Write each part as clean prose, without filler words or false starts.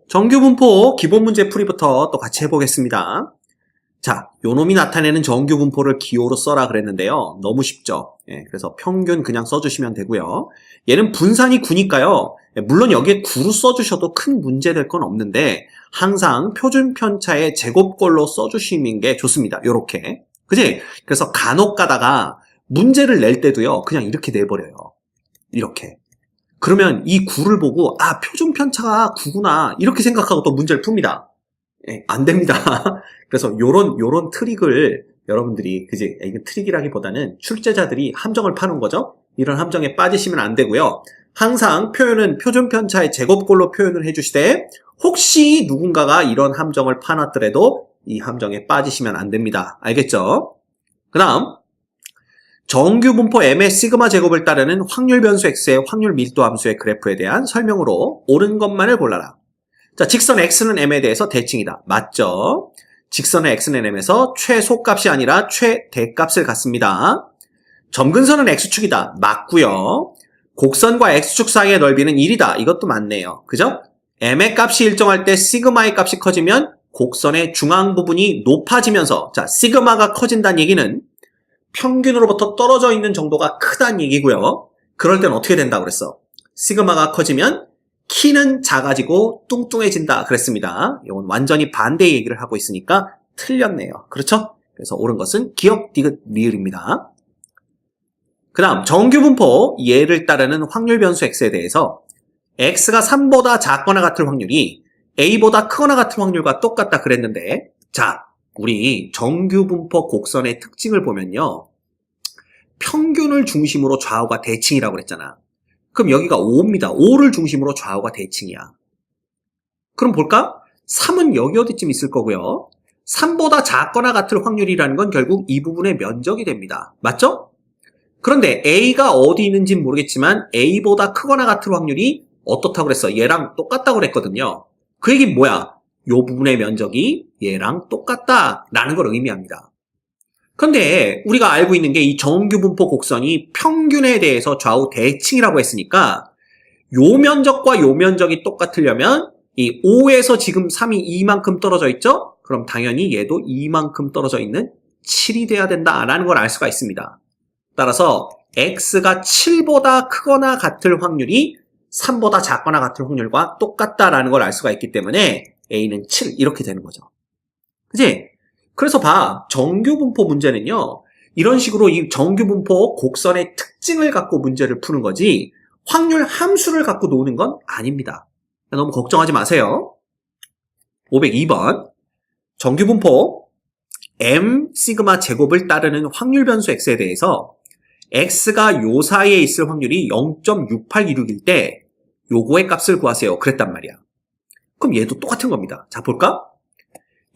정규분포 기본문제 풀이부터 또 같이 해보겠습니다. 자, 요놈이 나타내는 정규분포를 기호로 써라 그랬는데요. 너무 쉽죠? 그래서 평균 그냥 써주시면 되고요. 얘는 분산이 9니까요. 물론 여기에 9로 써주셔도 큰 문제 될 건 없는데 항상 표준 편차의 제곱꼴로 써주시는 게 좋습니다. 요렇게. 그지? 그래서 간혹 가다가 문제를 낼 때도요. 그냥 이렇게 내버려요. 이렇게. 그러면 이 9를 보고 아 표준 편차가 9구나 이렇게 생각하고 또 문제를 풉니다. 안 됩니다. 그래서 요런 트릭을 여러분들이 그지 이건 트릭이라기보다는 출제자들이 함정을 파는 거죠. 이런 함정에 빠지시면 안 되고요. 항상 표현은 표준 편차의 제곱꼴로 표현을 해주시되 혹시 누군가가 이런 함정을 파놨더라도 이 함정에 빠지시면 안 됩니다. 알겠죠? 그 다음 정규분포 m의 시그마 제곱을 따르는 확률 변수 x의 확률 밀도 함수의 그래프에 대한 설명으로 옳은 것만을 골라라. 자, 직선 x는 m에 대해서 대칭이다. 맞죠? 직선의 x는 m에서 최소값이 아니라 최대값을 갖습니다. 점근선은 x축이다. 맞고요. 곡선과 x축 사이의 넓이는 1이다. 이것도 맞네요. 그죠? m의 값이 일정할 때 시그마의 값이 커지면 곡선의 중앙 부분이 높아지면서 자, 시그마가 커진다는 얘기는 평균으로부터 떨어져 있는 정도가 크다는 얘기고요. 그럴 땐 어떻게 된다고 그랬어? 시그마가 커지면 키는 작아지고 뚱뚱해진다 그랬습니다. 이건 완전히 반대 얘기를 하고 있으니까 틀렸네요. 그렇죠? 그래서 옳은 것은 기역, 디귿, 리을입니다. 그 다음 정규분포 얘를 따르는 확률 변수 x에 대해서 x가 3보다 작거나 같을 확률이 a보다 크거나 같은 확률과 똑같다 그랬는데 자, 우리 정규분포 곡선의 특징을 보면요. 평균을 중심으로 좌우가 대칭이라고 그랬잖아. 그럼 여기가 5입니다. 5를 중심으로 좌우가 대칭이야. 그럼 볼까? 3은 여기 어디쯤 있을 거고요. 3보다 작거나 같을 확률이라는 건 결국 이 부분의 면적이 됩니다. 맞죠? 그런데 A가 어디 있는지는 모르겠지만 A보다 크거나 같을 확률이 어떻다고 그랬어? 얘랑 똑같다고 그랬거든요. 그 얘기는 뭐야? 이 부분의 면적이 얘랑 똑같다라는 걸 의미합니다. 그런데 우리가 알고 있는 게 이 정규분포 곡선이 평균에 대해서 좌우 대칭이라고 했으니까 요 면적과 요 면적이 똑같으려면 이 5에서 지금 3이 이만큼 떨어져 있죠? 그럼 당연히 얘도 이만큼 떨어져 있는 7이 돼야 된다라는 걸 알 수가 있습니다. 따라서 x가 7보다 크거나 같을 확률이 3보다 작거나 같을 확률과 똑같다라는 걸 알 수가 있기 때문에 a는 7 이렇게 되는 거죠. 그치? 그래서 봐. 정규분포 문제는요. 이런 식으로 이 정규분포 곡선의 특징을 갖고 문제를 푸는 거지 확률 함수를 갖고 노는 건 아닙니다. 너무 걱정하지 마세요. 502번 정규분포 m 시그마 제곱을 따르는 확률 변수 x에 대해서 x가 요 사이에 있을 확률이 0.6826일 때 요거의 값을 구하세요. 그랬단 말이야. 그럼 얘도 똑같은 겁니다. 자, 볼까?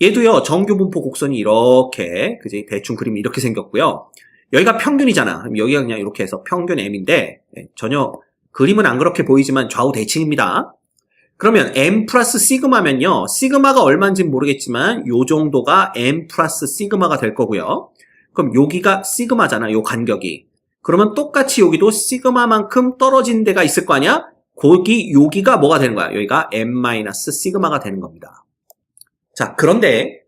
얘도요, 정규분포 곡선이 이렇게, 그지? 대충 그림이 이렇게 생겼고요. 여기가 평균이잖아. 그럼 여기가 그냥 이렇게 해서 평균 m인데, 전혀 그림은 안 그렇게 보이지만 좌우 대칭입니다. 그러면 m 플러스 시그마면요, 시그마가 얼마인지는 모르겠지만, 요 정도가 m 플러스 시그마가 될 거고요. 그럼 여기가 시그마잖아, 요 간격이. 그러면 똑같이 여기도 시그마만큼 떨어진 데가 있을 거 아니야? 여기가 뭐가 되는 거야? 여기가 m 마이너스 시그마가 되는 겁니다. 자, 그런데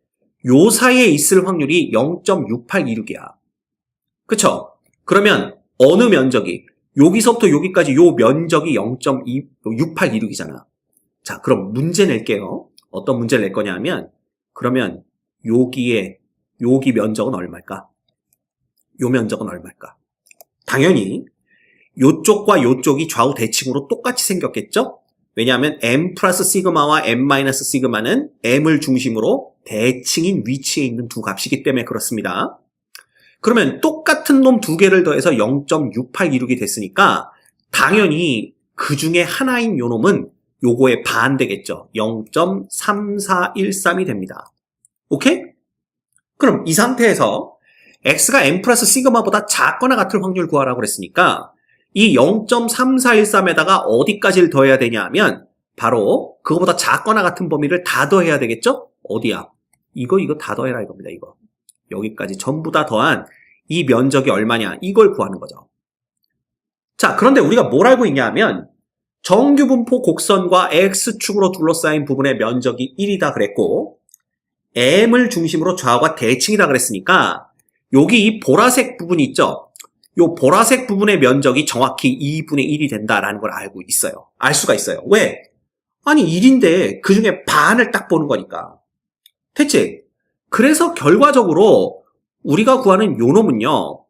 요 사이에 있을 확률이 0.6826이야. 그쵸? 그러면 어느 면적이? 여기서부터 여기까지 요 면적이 0.6826이잖아. 자, 그럼 문제 낼게요. 어떤 문제를 낼 거냐 하면 그러면 여기 면적은 얼마일까? 요 면적은 얼마일까? 당연히 요쪽과 요쪽이 좌우 대칭으로 똑같이 생겼겠죠? 왜냐하면 m 플러스 시그마와 m 마이너스 시그마는 m을 중심으로 대칭인 위치에 있는 두 값이기 때문에 그렇습니다. 그러면 똑같은 놈 두 개를 더해서 0.6826이 됐으니까 당연히 그 중에 하나인 요 놈은 요거의 반대겠죠. 0.3413이 됩니다. 오케이? 그럼 이 상태에서 x가 m 플러스 시그마보다 작거나 같을 확률 구하라고 그랬으니까 이 0.3413에다가 어디까지를 더해야 되냐 하면 바로 그거보다 작거나 같은 범위를 다 더해야 되겠죠? 어디야? 이거 다 더해라 이겁니다. 이거. 여기까지 전부 다 더한 이 면적이 얼마냐? 이걸 구하는 거죠. 자, 그런데 우리가 뭘 알고 있냐 하면 정규분포 곡선과 X축으로 둘러싸인 부분의 면적이 1이다 그랬고 M을 중심으로 좌우가 대칭이다 그랬으니까 여기 이 보라색 부분이 있죠? 이 보라색 부분의 면적이 정확히 2분의 1이 된다라는 걸 알고 있어요. 알 수가 있어요. 왜? 아니 1인데 그 중에 반을 딱 보는 거니까. 됐지? 그래서 결과적으로 우리가 구하는 요 놈은요.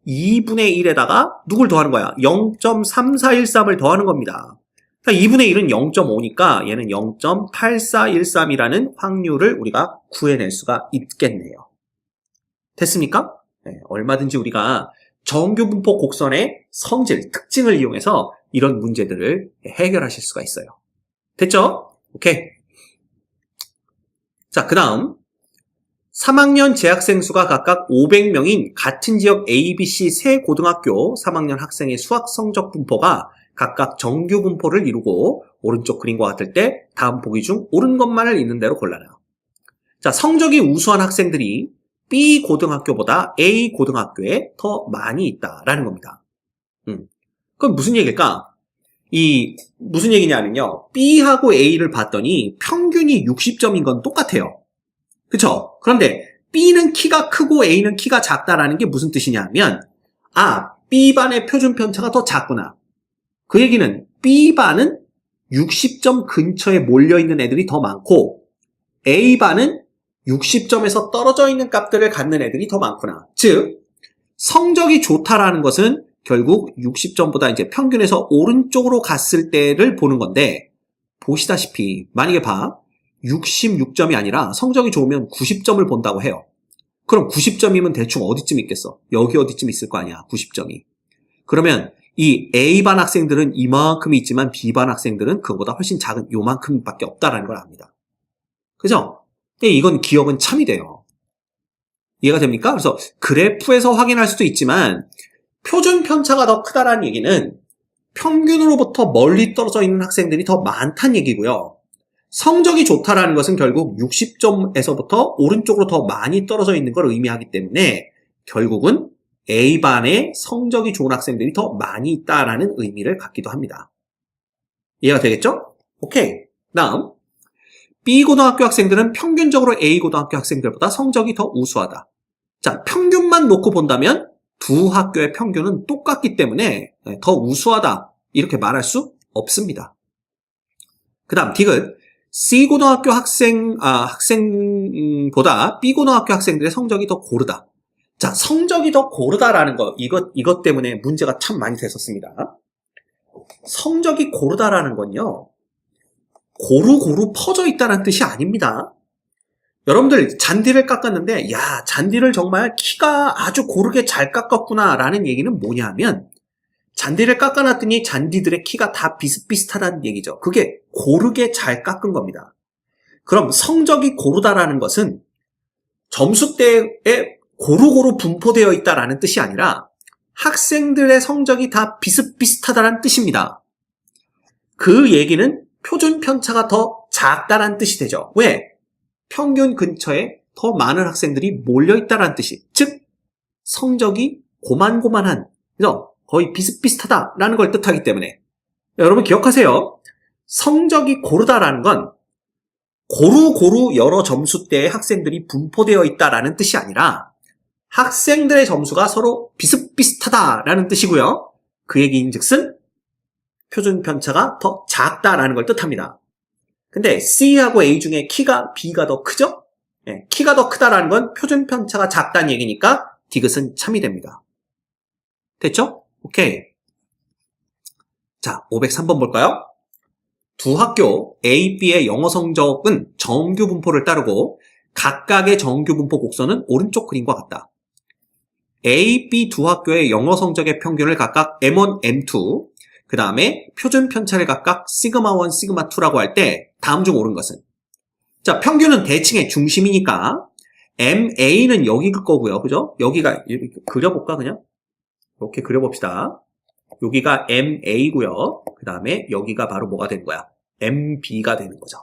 2분의 1에다가 누굴 더하는 거야? 0.3413을 더하는 겁니다. 그러니까 2분의 1은 0.5니까 얘는 0.8413이라는 확률을 우리가 구해낼 수가 있겠네요. 됐습니까? 네, 얼마든지 우리가 정규분포 곡선의 성질, 특징을 이용해서 이런 문제들을 해결하실 수가 있어요. 됐죠? 오케이. 자, 그 다음 3학년 재학생 수가 각각 500명인 같은 지역 A, B, C 세 고등학교 3학년 학생의 수학 성적 분포가 각각 정규 분포를 이루고 오른쪽 그림과 같을 때 다음 보기 중 옳은 것만을 있는 대로 골라라. 자, 성적이 우수한 학생들이 B 고등학교보다 A 고등학교에 더 많이 있다라는 겁니다. 그럼 무슨 얘기일까? 무슨 얘기냐면요. B하고 A를 봤더니 평균이 60점인 건 똑같아요. 그쵸? 그런데 B는 키가 크고 A는 키가 작다라는 게 무슨 뜻이냐면 B반의 표준 편차가 더 작구나. 그 얘기는 B반은 60점 근처에 몰려있는 애들이 더 많고 A반은 60점에서 떨어져 있는 값들을 갖는 애들이 더 많구나. 즉 성적이 좋다라는 것은 결국 60점보다 이제 평균에서 오른쪽으로 갔을 때를 보는 건데 보시다시피 만약에 66점이 아니라 성적이 좋으면 90점을 본다고 해요. 그럼 90점이면 대충 어디쯤 있겠어? 여기 어디쯤 있을 거 아니야, 90점이. 그러면 이 A반 학생들은 이만큼이 있지만 B반 학생들은 그거보다 훨씬 작은 요만큼밖에 없다라는 걸 압니다. 그죠? 이건 기억은 참이 돼요. 이해가 됩니까? 그래서 그래프에서 확인할 수도 있지만 표준 편차가 더 크다라는 얘기는 평균으로부터 멀리 떨어져 있는 학생들이 더 많다는 얘기고요. 성적이 좋다라는 것은 결국 60점에서부터 오른쪽으로 더 많이 떨어져 있는 걸 의미하기 때문에 결국은 A반에 성적이 좋은 학생들이 더 많이 있다라는 의미를 갖기도 합니다. 이해가 되겠죠? 오케이. 다음 B고등학교 학생들은 평균적으로 A고등학교 학생들보다 성적이 더 우수하다. 자, 평균만 놓고 본다면 두 학교의 평균은 똑같기 때문에 더 우수하다 이렇게 말할 수 없습니다. 그 다음 디귿 C고등학교 학생보다 B고등학교 학생들의 성적이 더 고르다. 자, 성적이 더 고르다라는 거 이것 때문에 문제가 참 많이 됐었습니다. 성적이 고르다라는 건요. 고루고루 퍼져 있다는 뜻이 아닙니다. 여러분들 잔디를 깎았는데 야, 잔디를 정말 키가 아주 고르게 잘 깎았구나 라는 얘기는 뭐냐면 잔디를 깎아놨더니 잔디들의 키가 다 비슷비슷하다는 얘기죠. 그게 고르게 잘 깎은 겁니다. 그럼 성적이 고르다라는 것은 점수대에 고루고루 분포되어 있다라는 뜻이 아니라 학생들의 성적이 다 비슷비슷하다는 뜻입니다. 그 얘기는 표준 편차가 더 작다라는 뜻이 되죠. 왜? 평균 근처에 더 많은 학생들이 몰려있다라는 뜻이. 즉 성적이 고만고만한, 그죠? 거의 비슷비슷하다라는 걸 뜻하기 때문에 여러분 기억하세요. 성적이 고르다라는 건 고루고루 여러 점수대의 학생들이 분포되어 있다라는 뜻이 아니라 학생들의 점수가 서로 비슷비슷하다라는 뜻이고요. 그 얘기인즉슨 표준 편차가 더 작다라는 걸 뜻합니다. 근데 C하고 A 중에 키가 B가 더 크죠? 네, 키가 더 크다라는 건 표준 편차가 작다는 얘기니까 디귿은 참이 됩니다. 됐죠? 오케이. 자, 503번 볼까요? 두 학교 A, B의 영어 성적은 정규 분포를 따르고 각각의 정규 분포 곡선은 오른쪽 그림과 같다. A, B 두 학교의 영어 성적의 평균을 각각 M1, M2, 그 다음에 표준 편차를 각각 시그마1, 시그마2라고 할 때 다음 중 옳은 것은? 자, 평균은 대칭의 중심이니까 MA는 여기 거고요. 그죠? 여기가 이렇게 그려볼까 그냥? 이렇게 그려봅시다. 여기가 MA고요. 그 다음에 여기가 바로 뭐가 되는 거야? MB가 되는 거죠.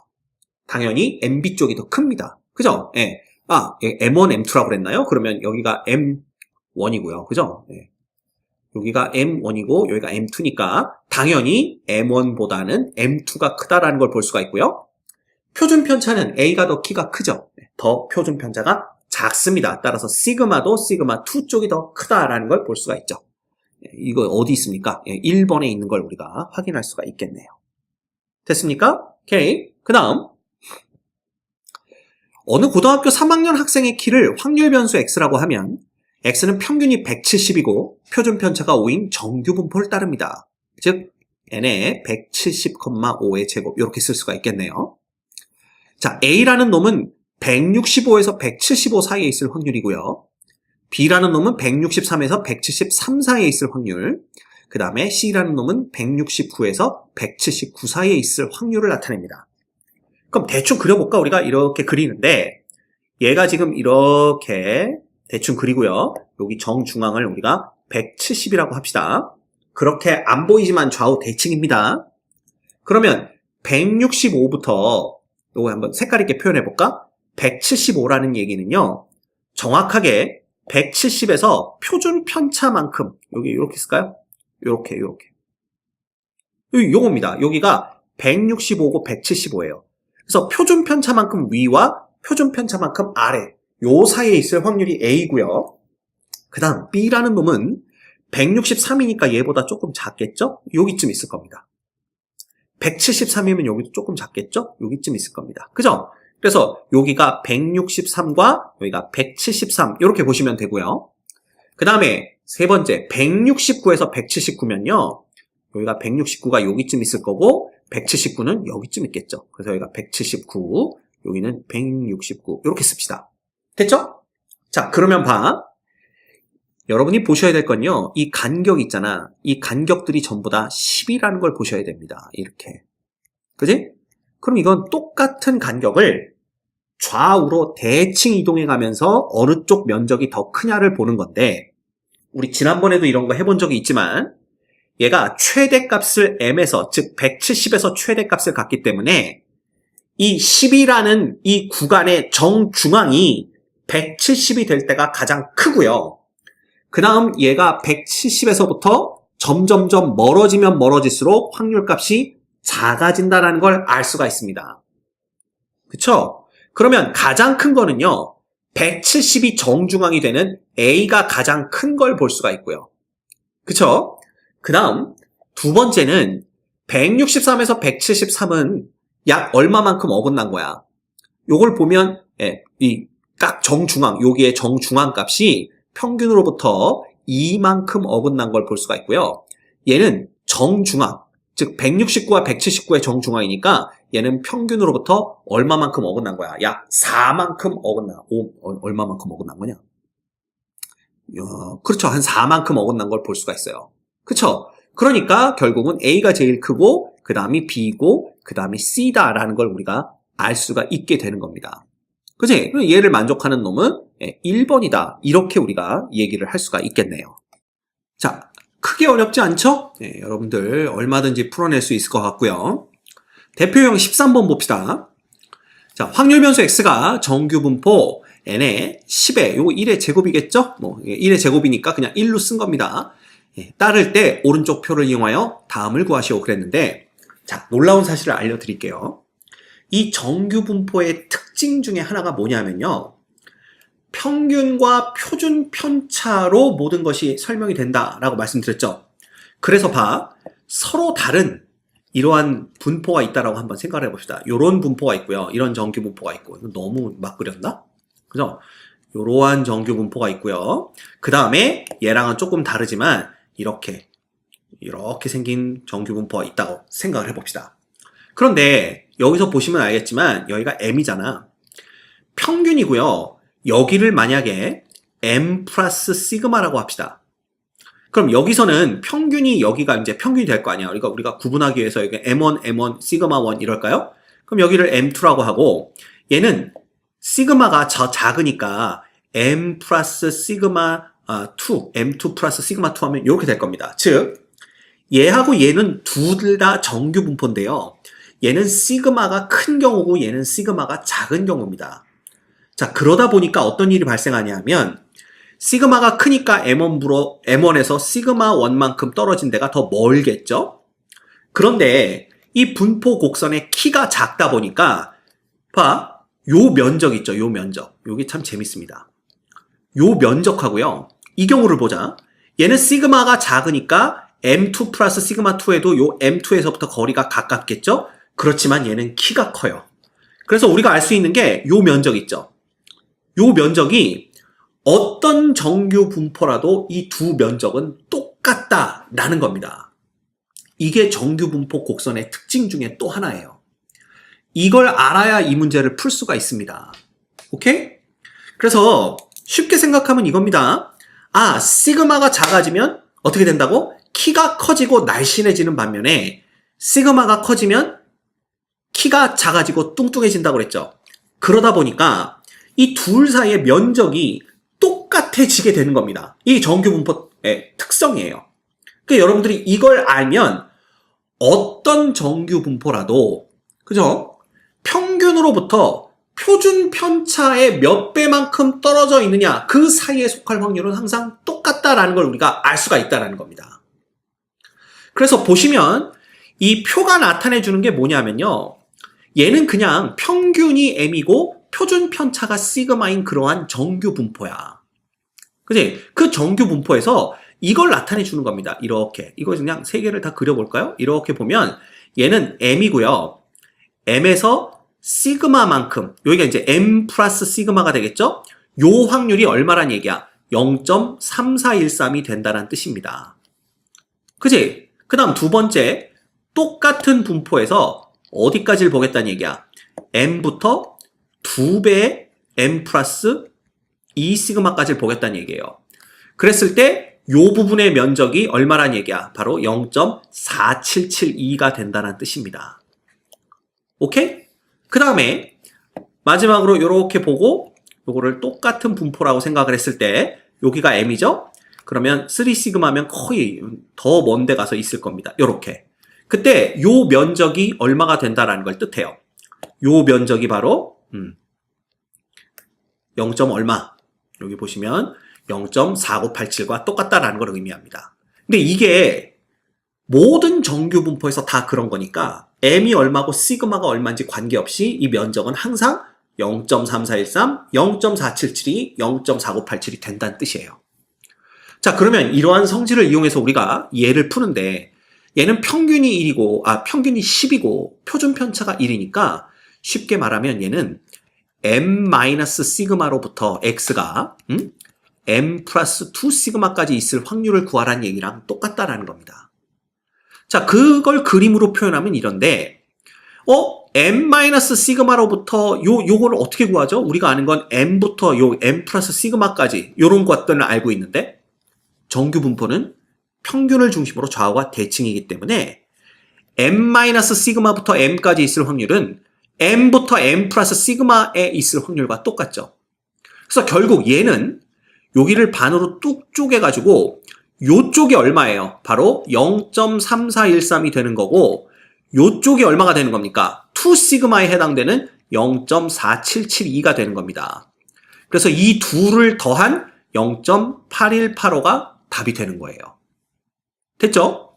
당연히 MB 쪽이 더 큽니다. 그죠? 예. M1, M2라고 그랬나요? 그러면 여기가 M1이고요. 그죠? 예. 여기가 M1이고 여기가 M2니까 당연히 M1보다는 M2가 크다라는 걸 볼 수가 있고요. 표준 편차는 A가 더 키가 크죠. 더 표준 편차가 작습니다. 따라서 시그마도 시그마 2 쪽이 더 크다라는 걸 볼 수가 있죠. 이거 어디 있습니까? 1번에 있는 걸 우리가 확인할 수가 있겠네요. 됐습니까? 오케이. 그 다음 어느 고등학교 3학년 학생의 키를 확률 변수 x라고 하면 x는 평균이 170이고 표준 편차가 5인 정규 분포를 따릅니다. 즉 n의 170,5의 제곱 이렇게 쓸 수가 있겠네요. 자, a라는 놈은 165에서 175 사이에 있을 확률이고요. b라는 놈은 163에서 173 사이에 있을 확률, 그 다음에 c라는 놈은 169에서 179 사이에 있을 확률을 나타냅니다. 그럼 대충 그려볼까? 우리가 이렇게 그리는데 얘가 지금 이렇게 대충 그리고요. 여기 정중앙을 우리가 170이라고 합시다. 그렇게 안 보이지만 좌우 대칭입니다. 그러면 165부터 이거 한번 색깔 있게 표현해볼까? 175라는 얘기는요. 정확하게 170에서 표준 편차만큼 여기 이렇게 쓸까요? 이렇게 요겁니다. 여기가 165고 175예요. 그래서 표준 편차만큼 위와 표준 편차만큼 아래 요 사이에 있을 확률이 A고요. 그 다음 B라는 놈은 163이니까 얘보다 조금 작겠죠? 여기쯤 있을 겁니다. 173이면 여기도 조금 작겠죠? 여기쯤 있을 겁니다. 그죠? 그래서 여기가 163과 여기가 173 이렇게 보시면 되고요. 그 다음에 세 번째 169에서 179면요. 여기가 169가 여기쯤 있을 거고 179는 여기쯤 있겠죠. 그래서 여기가 179, 여기는 169 이렇게 씁시다. 됐죠? 자, 그러면 봐. 여러분이 보셔야 될 건요. 이 간격 있잖아. 이 간격들이 전부 다 10이라는 걸 보셔야 됩니다. 이렇게. 그지? 그럼 이건 똑같은 간격을 좌우로 대칭 이동해 가면서 어느 쪽 면적이 더 크냐를 보는 건데 우리 지난번에도 이런 거 해본 적이 있지만 얘가 최대값을 m에서 즉 170에서 최대값을 갖기 때문에 이 10이라는 이 구간의 정중앙이 170이 될 때가 가장 크고요. 그 다음 얘가 170에서부터 점점점 멀어지면 멀어질수록 확률값이 작아진다는 걸 알 수가 있습니다. 그쵸? 그러면 가장 큰 거는요. 170이 정중앙이 되는 A가 가장 큰 걸 볼 수가 있고요. 그쵸? 그 다음 두 번째는 163에서 173은 약 얼마만큼 어긋난 거야. 요걸 보면 이 딱 정중앙, 여기에 정중앙 값이 평균으로부터 2만큼 어긋난 걸 볼 수가 있고요. 얘는 정중앙, 즉 169와 179의 정중앙이니까 얘는 평균으로부터 얼마만큼 어긋난 거야? 약 4만큼 어긋나. 얼마만큼 어긋난 거냐? 그렇죠. 한 4만큼 어긋난 걸 볼 수가 있어요. 그렇죠? 그러니까 결국은 A가 제일 크고 그 다음이 B고 그 다음이 C다라는 걸 우리가 알 수가 있게 되는 겁니다. 그치? 얘를 만족하는 놈은 1번이다. 이렇게 우리가 얘기를 할 수가 있겠네요. 자, 크게 어렵지 않죠? 네, 여러분들 얼마든지 풀어낼 수 있을 것 같고요. 대표형 13번 봅시다. 자, 확률 변수 x가 정규 분포 n의 10의 요거 1의 제곱이겠죠? 뭐 1의 제곱이니까 그냥 1로 쓴 겁니다. 따를 때 오른쪽 표를 이용하여 다음을 구하시오 그랬는데 자, 놀라운 사실을 알려드릴게요. 이 정규 분포의 특징 중에 하나가 뭐냐면요. 평균과 표준 편차로 모든 것이 설명이 된다라고 말씀드렸죠. 그래서 봐. 서로 다른 이러한 분포가 있다라고 한번 생각을 해봅시다. 이런 분포가 있고요. 이런 정규 분포가 있고. 이거 너무 막 그렸나? 그죠? 이러한 정규 분포가 있고요. 그 다음에 얘랑은 조금 다르지만 이렇게 생긴 정규 분포가 있다고 생각을 해봅시다. 그런데 여기서 보시면 알겠지만 여기가 m이잖아. 평균이고요. 여기를 만약에 m 플러스 시그마라고 합시다. 그럼 여기서는 평균이 여기가 이제 평균이 될 거 아니야. 그러니까 우리가 구분하기 위해서 여기 m1, m1, 시그마 1 이럴까요? 그럼 여기를 m2라고 하고 얘는 시그마가 작으니까 m 플러스 시그마 2, m2 플러스 시그마 2 하면 이렇게 될 겁니다. 즉 얘하고 얘는 둘 다 정규 분포인데요. 얘는 시그마가 큰 경우고 얘는 시그마가 작은 경우입니다. 자, 그러다 보니까 어떤 일이 발생하냐면 시그마가 크니까 M1에서 시그마 1만큼 떨어진 데가 더 멀겠죠? 그런데 이 분포 곡선의 키가 작다 보니까 요 면적 있죠? 요 면적. 요게 참 재밌습니다. 요 면적하고요. 이 경우를 보자. 얘는 시그마가 작으니까 M2 플러스 시그마 2에도 요 M2에서부터 거리가 가깝겠죠? 그렇지만 얘는 키가 커요. 그래서 우리가 알 수 있는 게 요 면적 있죠? 요 면적이 어떤 정규 분포라도 이 두 면적은 똑같다라는 겁니다. 이게 정규 분포 곡선의 특징 중에 또 하나예요. 이걸 알아야 이 문제를 풀 수가 있습니다. 오케이? 그래서 쉽게 생각하면 이겁니다. 시그마가 작아지면 어떻게 된다고? 키가 커지고 날씬해지는 반면에 시그마가 커지면 키가 작아지고 뚱뚱해진다고 그랬죠. 그러다 보니까 이 둘 사이의 면적이 똑같아지게 되는 겁니다. 이 정규 분포의 특성이에요. 그러니까 여러분들이 이걸 알면 어떤 정규 분포라도 그죠? 평균으로부터 표준 편차의 몇 배만큼 떨어져 있느냐 그 사이에 속할 확률은 항상 똑같다라는 걸 우리가 알 수가 있다는 겁니다. 그래서 보시면 이 표가 나타내 주는 게 뭐냐면요. 얘는 그냥 평균이 M이고 표준 편차가 시그마인 그러한 정규 분포야. 그지? 그 정규 분포에서 이걸 나타내 주는 겁니다. 이렇게. 이거 그냥 세 개를 다 그려볼까요? 이렇게 보면 얘는 M이고요. M에서 시그마만큼, 여기가 이제 M 플러스 시그마가 되겠죠? 요 확률이 얼마란 얘기야? 0.3413이 된다는 뜻입니다. 그지? 그 다음 두 번째, 똑같은 분포에서 어디까지를 보겠다는 얘기야? M부터 2배의 M 플러스 2 시그마까지를 보겠다는 얘기예요. 그랬을 때 요 부분의 면적이 얼마란 얘기야? 바로 0.4772가 된다는 뜻입니다. 오케이? 그 다음에 마지막으로 이렇게 보고 요거를 똑같은 분포라고 생각을 했을 때 여기가 M이죠? 그러면 3시그마면 거의 더 먼 데 가서 있을 겁니다. 요렇게. 그때 요 면적이 얼마가 된다라는 걸 뜻해요. 요 면적이 바로 0. 얼마? 여기 보시면 0.4987과 똑같다라는 걸 의미합니다. 근데 이게 모든 정규 분포에서 다 그런 거니까 M이 얼마고 시그마가 얼마인지 관계없이 이 면적은 항상 0.3413, 0.4772, 0.4987이 된다는 뜻이에요. 자, 그러면 이러한 성질을 이용해서 우리가 얘를 푸는데 얘는 평균이 1이고, 평균이 10이고 표준 편차가 1이니까 쉽게 말하면 얘는 M-시그마로부터 X가 M 플러스 2 시그마까지 있을 확률을 구하라는 얘기랑 똑같다라는 겁니다. 자, 그걸 그림으로 표현하면 이런데, M 시그마로부터 요거를 어떻게 구하죠? 우리가 아는 건 M부터 요 M 플러스 시그마까지 요런 것들을 알고 있는데, 정규 분포는 평균을 중심으로 좌우가 대칭이기 때문에 M 시그마부터 M까지 있을 확률은 M부터 M 플러스 시그마에 있을 확률과 똑같죠. 그래서 결국 얘는 여기를 반으로 뚝 쪼개가지고 요쪽이 얼마예요? 바로 0.3413이 되는 거고 요쪽이 얼마가 되는 겁니까? 2시그마에 해당되는 0.4772가 되는 겁니다. 그래서 이 둘을 더한 0.8185가 답이 되는 거예요. 됐죠?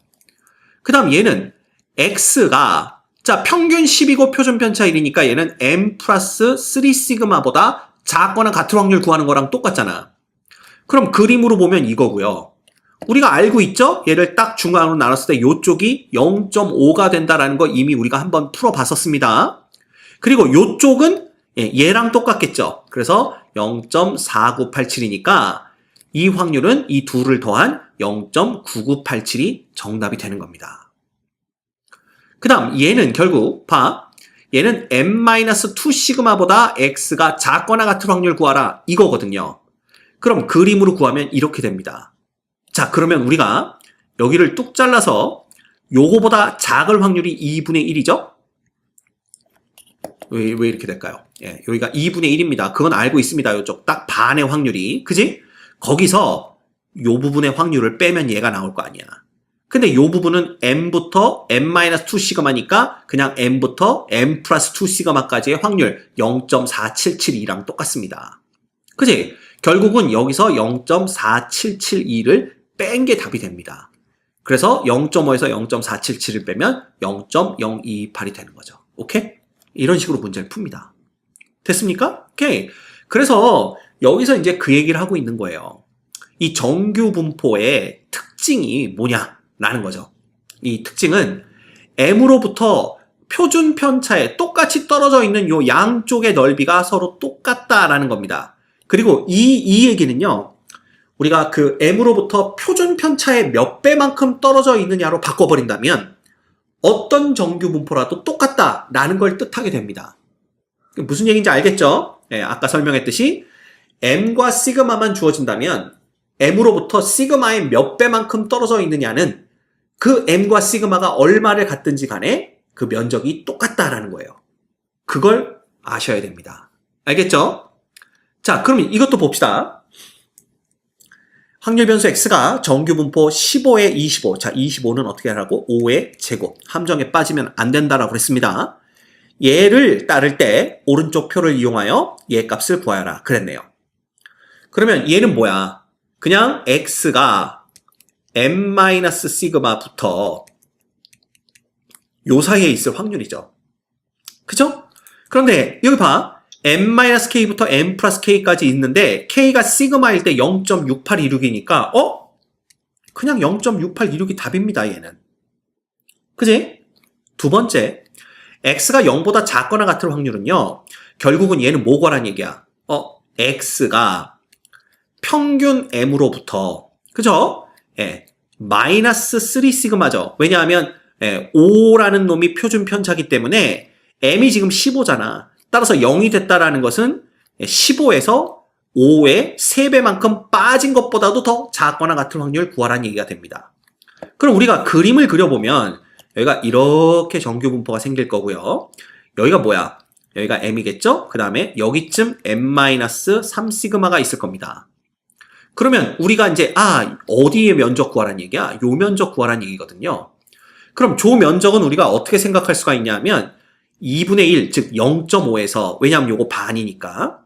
그 다음 얘는 X가 평균 10이고 표준 편차 1이니까 얘는 M 플러스 3시그마보다 작거나 같은 확률 구하는 거랑 똑같잖아. 그럼 그림으로 보면 이거고요. 우리가 알고 있죠? 얘를 딱 중앙으로 나눴을 때 요쪽이 0.5가 된다라는 거 이미 우리가 한번 풀어봤었습니다. 그리고 요쪽은 얘랑 똑같겠죠? 그래서 0.4987이니까 이 확률은 이 둘을 더한 0.9987이 정답이 되는 겁니다. 그 다음 얘는 결국 얘는 M-2 시그마보다 X가 작거나 같은 확률 구하라 이거거든요. 그럼 그림으로 구하면 이렇게 됩니다. 자, 그러면 우리가 여기를 뚝 잘라서 요거보다 작을 확률이 2분의 1이죠? 왜 이렇게 될까요? 여기가 2분의 1입니다. 그건 알고 있습니다. 요쪽 딱 반의 확률이. 그지? 거기서 요 부분의 확률을 빼면 얘가 나올 거 아니야. 근데 요 부분은 M부터 M-2 시그마니까 그냥 M부터 M 플러스 2 시그마까지의 확률 0.4772랑 똑같습니다. 그지? 결국은 여기서 0.4772를 뺀 게 답이 됩니다. 그래서 0.5에서 0.477을 빼면 0.0228이 되는 거죠. 오케이? 이런 식으로 문제를 풉니다. 됐습니까? 오케이. 그래서 여기서 이제 그 얘기를 하고 있는 거예요. 이 정규 분포의 특징이 뭐냐라는 거죠. 이 특징은 M으로부터 표준 편차에 똑같이 떨어져 있는 요 양쪽의 넓이가 서로 똑같다라는 겁니다. 그리고 이 얘기는요, 우리가 그 M으로부터 표준 편차의 몇 배만큼 떨어져 있느냐로 바꿔버린다면 어떤 정규 분포라도 똑같다라는 걸 뜻하게 됩니다. 무슨 얘기인지 알겠죠? 네, 아까 설명했듯이 M과 시그마만 주어진다면 M으로부터 시그마의 몇 배만큼 떨어져 있느냐는 그 M과 시그마가 얼마를 갖든지 간에 그 면적이 똑같다라는 거예요. 그걸 아셔야 됩니다. 알겠죠? 자, 그러면 이것도 봅시다. 확률 변수 x가 정규 분포 15에 25. 자, 25는 어떻게 하라고? 5의 제곱. 함정에 빠지면 안 된다라고 그랬습니다. 얘를 따를 때 오른쪽 표를 이용하여 얘 값을 구하여라 그랬네요. 그러면 얘는 뭐야? 그냥 x가 m-시그마부터 요 사이에 있을 확률이죠. 그죠? 그런데 여기 봐. m-k부터 m 플러스 k까지 있는데 k가 시그마일 때 0.6826이니까 그냥 0.6826이 답입니다. 얘는. 그지? 두 번째, x가 0보다 작거나 같을 확률은요. 결국은 얘는 뭐 구하라는 얘기야? x가 평균 m으로부터 그죠? 예, 마이너스 3 시그마죠. 왜냐하면 5라는 놈이 표준 편차기 때문에 m이 지금 15잖아. 따라서 0이 됐다라는 것은 15에서 5의 3배만큼 빠진 것보다도 더 작거나 같은 확률을 구하라는 얘기가 됩니다. 그럼 우리가 그림을 그려보면 여기가 이렇게 정규 분포가 생길 거고요. 여기가 뭐야? 여기가 m이겠죠? 그 다음에 여기쯤 m-3 시그마가 있을 겁니다. 그러면 우리가 이제 어디에 면적 구하라는 얘기야? 요 면적 구하라는 얘기거든요. 그럼 조 면적은 우리가 어떻게 생각할 수가 있냐면 2분의 1, 즉 0.5에서 왜냐하면 요거 반이니까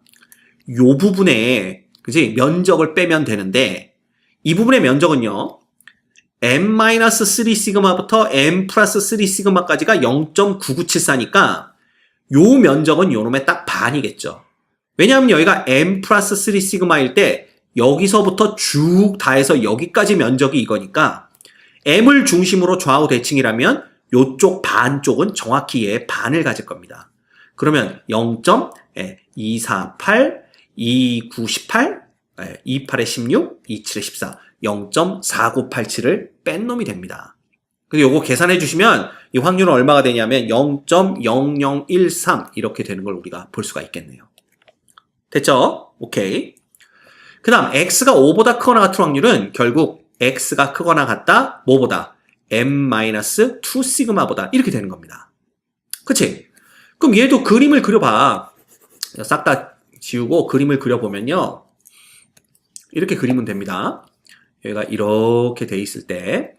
요 부분에 그지 면적을 빼면 되는데 이 부분의 면적은요. m-3 시그마부터 m 플러스 3 시그마까지가 0.9974니까 요 면적은 요 놈의 딱 반이겠죠. 왜냐하면 여기가 m 플러스 3 시그마일 때 여기서부터 쭉 다 해서 여기까지 면적이 이거니까 m을 중심으로 좌우 대칭이라면 요쪽 반쪽은 정확히 얘의 반을 가질 겁니다. 그러면 0.248, 2918, 28에 16, 27에 14, 0.4987을 뺀 놈이 됩니다. 그래서 요거 계산해 주시면 이 확률은 얼마가 되냐면 0.0013 이렇게 되는 걸 우리가 볼 수가 있겠네요. 됐죠? 오케이. 그 다음 x가 5보다 크거나 같은 확률은 결국 x가 크거나 같다 뭐보다 m-2 시그마보다 이렇게 되는 겁니다. 그치? 그럼 얘도 그림을 그려봐. 싹 다 지우고 그림을 그려보면요. 이렇게 그리면 됩니다. 여기가 이렇게 돼 있을 때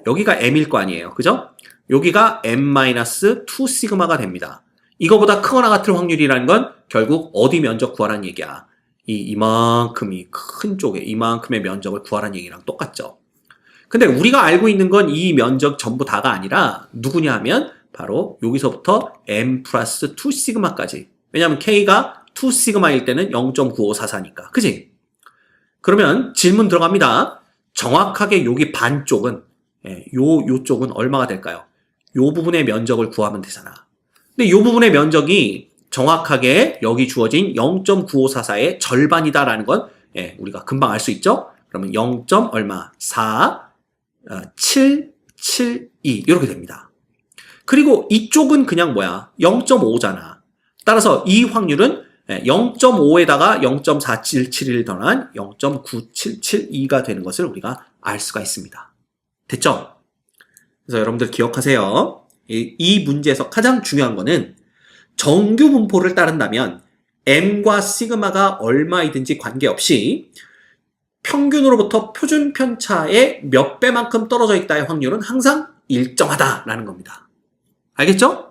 여기가 m일 거 아니에요. 그죠? 여기가 m-2 시그마가 됩니다. 이거보다 크거나 같은 확률이라는 건 결국 어디 면적 구하라는 얘기야. 이만큼이 큰 쪽에 이만큼의 면적을 구하라는 얘기랑 똑같죠. 근데 우리가 알고 있는 건 이 면적 전부 다가 아니라 누구냐 하면 바로 여기서부터 m 플러스 2 시그마까지. 왜냐하면 k가 2 시그마일 때는 0.9544니까. 그지? 그러면 질문 들어갑니다. 정확하게 여기 반쪽은 요쪽은 얼마가 될까요? 요 부분의 면적을 구하면 되잖아. 근데 요 부분의 면적이 정확하게 여기 주어진 0.9544의 절반이다라는 건 우리가 금방 알 수 있죠? 그러면 0. 얼마? 4 772 이렇게 됩니다. 그리고 이쪽은 그냥 뭐야? 0.5잖아. 따라서 이 확률은 0.5에다가 0.4771 더한 0.9772가 되는 것을 우리가 알 수가 있습니다. 됐죠? 그래서 여러분들 기억하세요. 이 문제에서 가장 중요한 거는 정규 분포를 따른다면 m과 시그마가 얼마이든지 관계없이 평균으로부터 표준 편차의 몇 배만큼 떨어져 있다의 확률은 항상 일정하다라는 겁니다. 알겠죠?